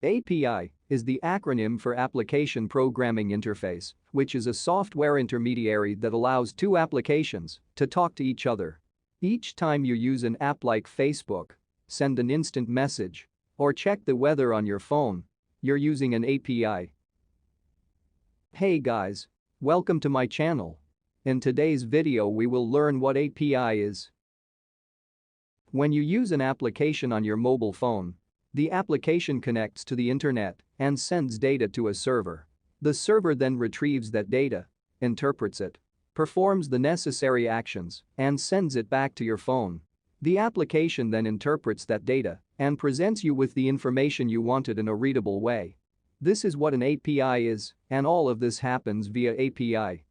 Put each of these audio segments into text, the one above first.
API is the acronym for Application Programming Interface, which is a software intermediary that allows two applications to talk to each other. Each time you use an app like Facebook, send an instant message, or check the weather on your phone, you're using an API. Hey guys, welcome to my channel. In today's video we will learn what API is. When you use an application on your mobile phone, the application connects to the internet and sends data to a server. The server then retrieves that data, interprets it, performs the necessary actions, and sends it back to your phone. The application then interprets that data and presents you with the information you wanted in a readable way. This is what an API is, and all of this happens via API.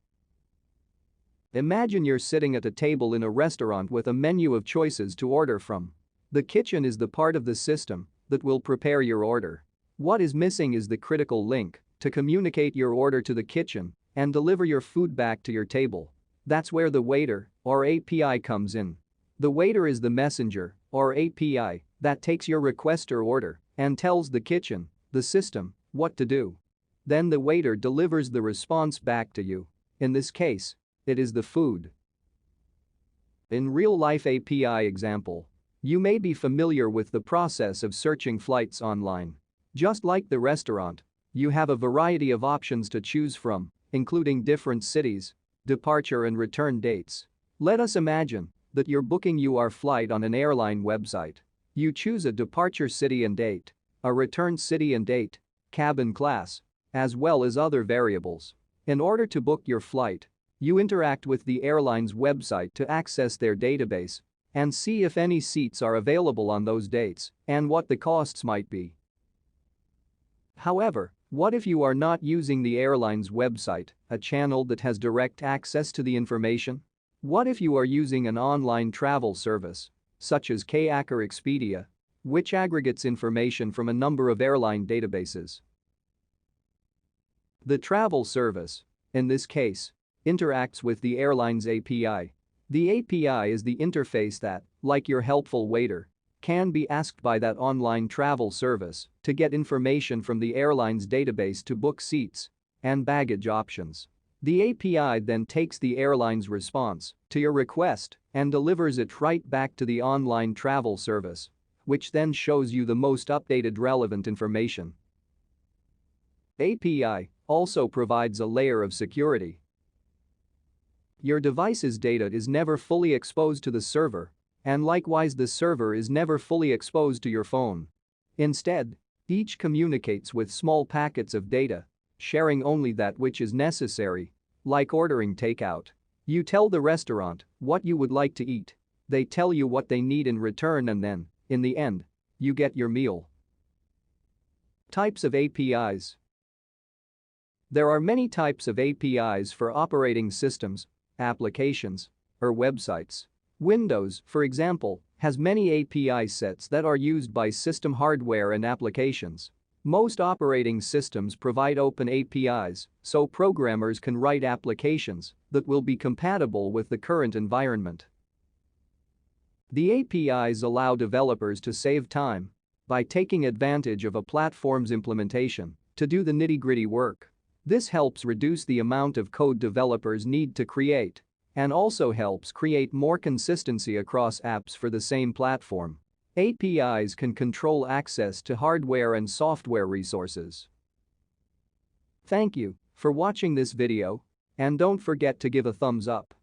Imagine you're sitting at a table in a restaurant with a menu of choices to order from. The kitchen is the part of the system that will prepare your order. What is missing is the critical link to communicate your order to the kitchen and deliver your food back to your table. That's where the waiter, or API, comes in. The waiter is the messenger, or API, that takes your request or order and tells the kitchen, the system, what to do. Then the waiter delivers the response back to you. In this case, it is the food. In real-life API example, you may be familiar with the process of searching flights online. Just like the restaurant, you have a variety of options to choose from, including different cities, departure and return dates. Let us imagine that you're booking your flight on an airline website. You choose a departure city and date, a return city and date, cabin class, as well as other variables. In order to book your flight, you interact with the airline's website to access their database and see if any seats are available on those dates and what the costs might be. However, what if you are not using the airline's website, a channel that has direct access to the information? What if you are using an online travel service, such as Kayak or Expedia, which aggregates information from a number of airline databases? The travel service, in this case, interacts with the airline's API. The API is the interface that, like your helpful waiter, can be asked by that online travel service to get information from the airline's database to book seats and baggage options. The API then takes the airline's response to your request and delivers it right back to the online travel service, which then shows you the most updated relevant information. API also provides a layer of security. Your device's data is never fully exposed to the server, and likewise the server is never fully exposed to your phone. Instead, each communicates with small packets of data, sharing only that which is necessary, like ordering takeout. You tell the restaurant what you would like to eat. They tell you what they need in return, and then, in the end, you get your meal. Types of APIs. There are many types of APIs for operating systems, applications, or websites. Windows, for example, has many API sets that are used by system hardware and applications. Most operating systems provide open APIs, so programmers can write applications that will be compatible with the current environment. The APIs allow developers to save time by taking advantage of a platform's implementation to do the nitty-gritty work. This helps reduce the amount of code developers need to create and also helps create more consistency across apps for the same platform. APIs can control access to hardware and software resources. Thank you for watching this video, and don't forget to give a thumbs up.